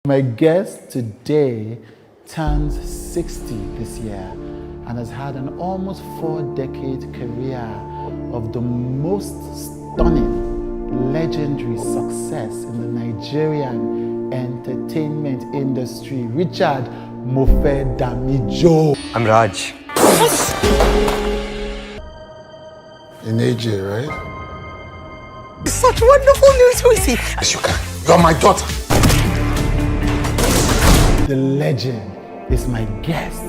My guest today turns 60 this year and has had an almost 4-decade career of the most stunning, legendary success in the Nigerian entertainment industry. Richard Mofe Damijo. I'm Raj. In AJ, right? It's such wonderful news, who is he? Yes, you can. You're my daughter. The legend is my guest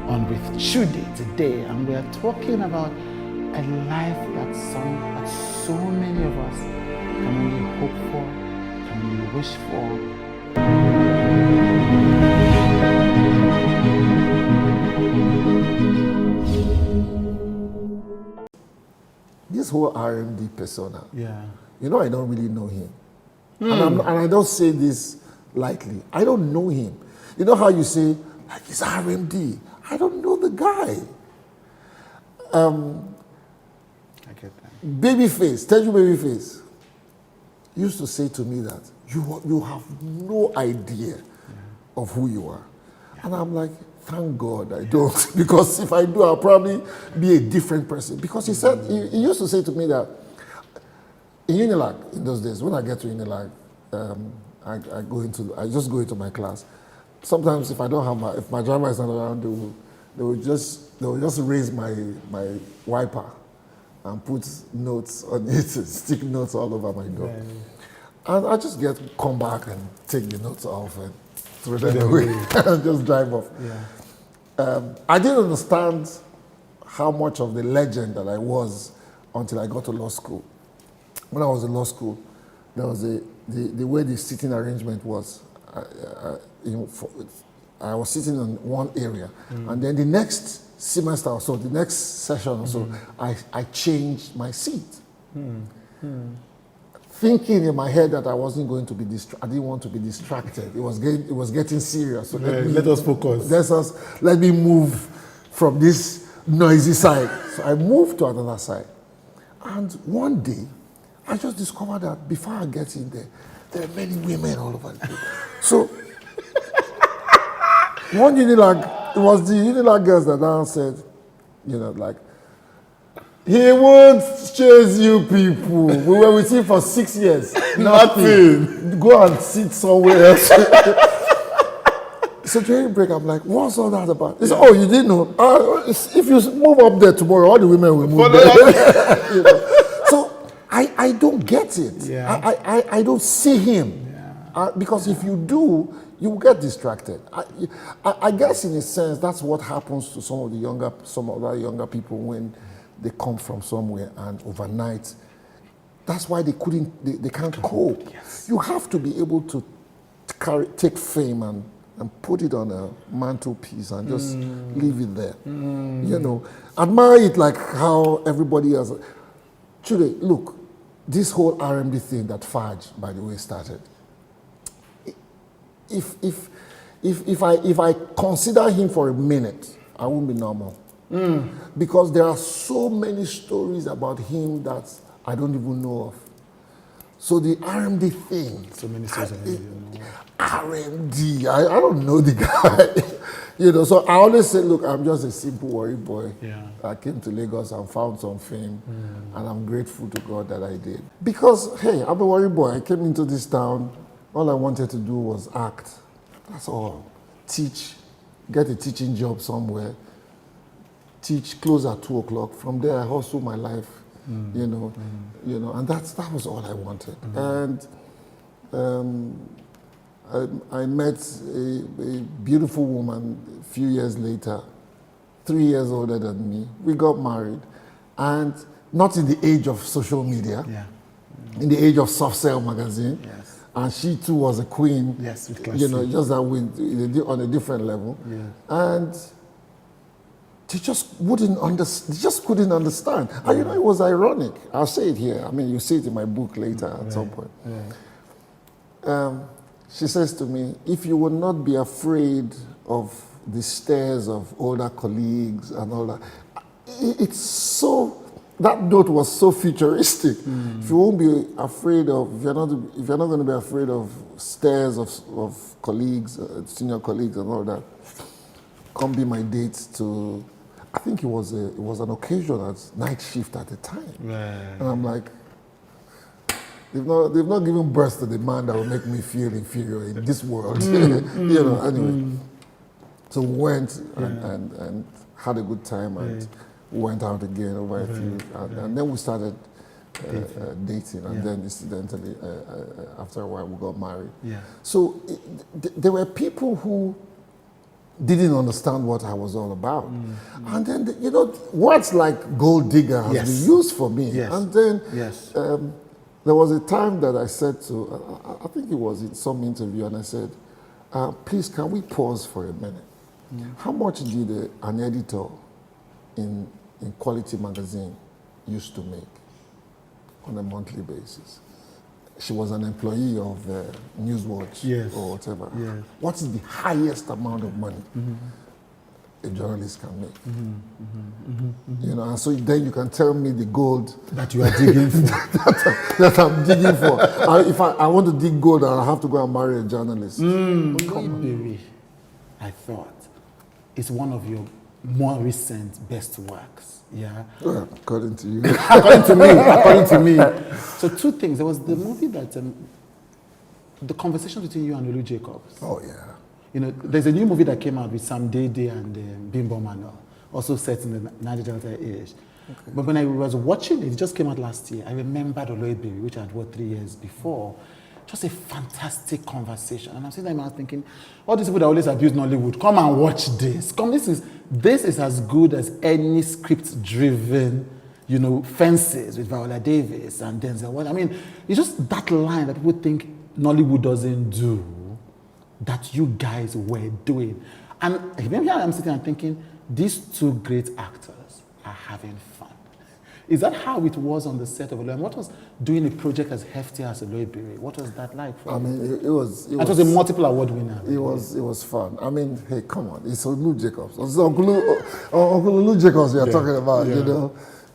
on With Chude today, and we are talking about a life that so many of us can only hope for, can only wish for. This whole RMD persona, Yeah. you know, I don't really know him. And I don't say this lightly. I don't know him. You know how you say, like, it's RMD. I don't know the guy. I get that. Babyface, tell you Babyface, used to say to me that you have no idea of who you are. And I'm like, thank God I don't. Because if I do, I'll probably be a different person. Because he said, he used to say to me that in Unilag, in those days, when I get to Unilag, I just go into my class. Sometimes if I don't have if my driver is not around, they will just raise my wiper and put notes on it, stick notes all over my door. Yeah. And I just come back and take the notes off and throw them away and just drive off. Yeah. I didn't understand how much of the legend that I was until I got to law school. When I was in law school, there was the way the seating arrangement was. I was sitting in one area, and then the next semester or so, the next session or so, I changed my seat. Thinking in my head that I wasn't going to be I didn't want to be distracted. It was getting serious. So let us focus. Let me move from this noisy side. So I moved to another side. And one day, I just discovered that before I get in there are many women all over the place. So, one Unilag, it was the Unilag girls that now said, you know, like, he won't chase you people. We were with him for 6 years. Nothing. Go and sit somewhere else. So during break, I'm like, what's all that about? He said, oh, you didn't know? If you move up there tomorrow, all the women will move there. You know? So I don't get it. Yeah. I don't see him. Yeah. Because if you do, you will get distracted. I guess in a sense, that's what happens to some of the younger people when they come from somewhere and overnight. That's why they can't cope. Yes. You have to be able to take fame and put it on a mantelpiece and just leave it there. You know, admire it like how everybody else. Chude, look, this whole RMD thing that Faj, by the way, started. If I consider him for a minute, I won't be normal. Because there are so many stories about him that I don't even know of. So the RMD thing. So many stories I don't know. RMD, I don't know the guy. You know, so I always say, look, I'm just a simple worry boy. Yeah. I came to Lagos and found some fame, and I'm grateful to God that I did. Because, hey, I'm a worry boy. I came into this town, all I wanted to do was act. That's all. Teach, get a teaching job somewhere, teach, close at 2 o'clock. From there, I hustle my life, you know, and that was all I wanted. And I met a beautiful woman a few years later, 3 years older than me. We got married, and not in the age of social media, in the age of Soft Cell magazine. Yes. And she too was a queen. Yes, with you know, just that on a different level. Yeah. And they just couldn't understand. And you know, it was ironic. I'll say it here. I mean, you see it in my book later at some point. She says to me, if you would not be afraid of the stares of older colleagues and all that, it's so that note was so futuristic. If you won't be afraid of, if you're not going to be afraid of stares of colleagues, senior colleagues, and all that, come be my date to. I think it was an occasion at night shift at the time, and I'm like, they've not given birth to the man that will make me feel inferior in this world, Anyway, so we went and had a good time and. We went out again over a few, and then we started dating, and then incidentally, after a while, we got married. Yeah. So there were people who didn't understand what I was all about, and then words like gold digger has been used for me, and then there was a time that I said to, I think it was in some interview, and I said, please, can we pause for a minute? How much did an editor in Quality Magazine used to make on a monthly basis? She was an employee of Newswatch or whatever. Yes. What is the highest amount of money a journalist can make? And so then you can tell me the gold that you are digging for. that I'm digging for. If I want to dig gold, I have to go and marry a journalist. Baby, I thought it's one of your more recent best works, Well, according to you. according to me. So two things. There was the movie that, the conversation between you and Lulu Jacobs. Oh, yeah. There's a new movie that came out with Sam Dede and Bimbo Manuel, also set in the Niger Delta age. Okay. But when I was watching it just came out last year, I remembered Oloibiri, which I had watched 3 years before. Just a fantastic conversation. And I'm sitting there and I was thinking, all these people that always abuse Nollywood, come and watch this. This is as good as any script-driven, Fences with Viola Davis and Denzel Washington. It's just that line that people think Nollywood doesn't do, that you guys were doing. And maybe I'm sitting and thinking, these two great actors are having fun. Is that how it was on the set of Oloibiri? What was doing a project as hefty as Oloibiri? What was that like for you? It was a multiple award winner. It was fun. I mean, hey, come on. It's Lulu Jacobs. It's Uncle Lulu Jacobs we are talking about,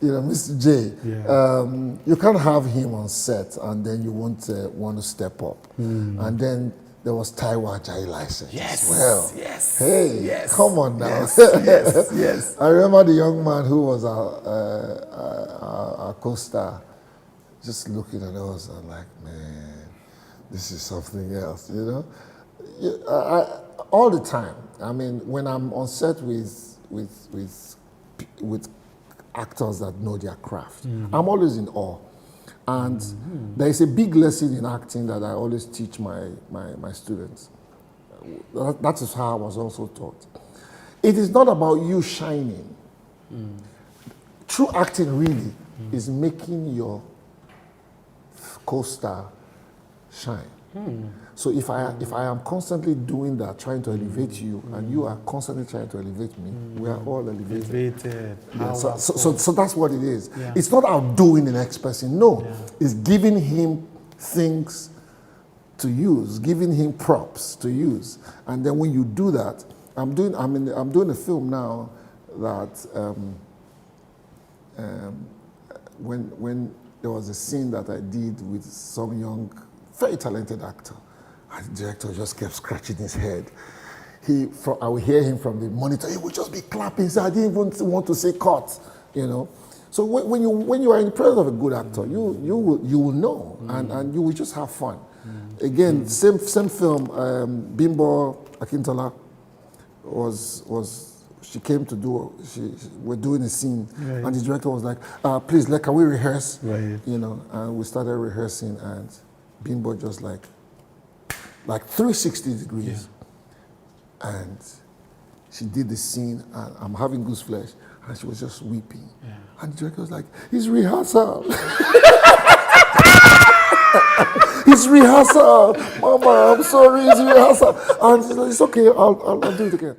Mr. J. Yeah. You can't have him on set and then you won't want to step up. And then there was Taiwa Jai license. Yes. Well, yes. Hey, yes. Come on now. Yes. I remember the young man who was our co-star, just looking at us and like, man, this is something else, all the time. I mean, when I'm on set with actors that know their craft, I'm always in awe. And there is a big lesson in acting that I always teach my students. That is how I was also taught. It is not about you shining. True acting really is making your co-star shine. So if I am constantly doing that, trying to elevate you, and you are constantly trying to elevate me, we are all elevated. Yeah, so that's what it is. Yeah. It's not outdoing the next person. No, it's giving him things to use, giving him props to use, and then when you do that, I'm doing a film now that when there was a scene that I did with some young, very talented actor. And the director just kept scratching his head. I would hear him from the monitor. He would just be clapping. So I didn't even want to say cut, So when you are in the presence of a good actor, you will know, and you will just have fun. Again, same film. Bimbo Akintola she came to do. We're doing a scene, and the director was like, "Please, can we rehearse?" Right. And we started rehearsing, and Bimbo just like 360 degrees. And she did the scene, and I'm having goose flesh, and she was just weeping. Yeah. And the director was like, "It's rehearsal." It's rehearsal. Mama, I'm sorry, it's rehearsal. And she's like, "It's okay, I'll do it again."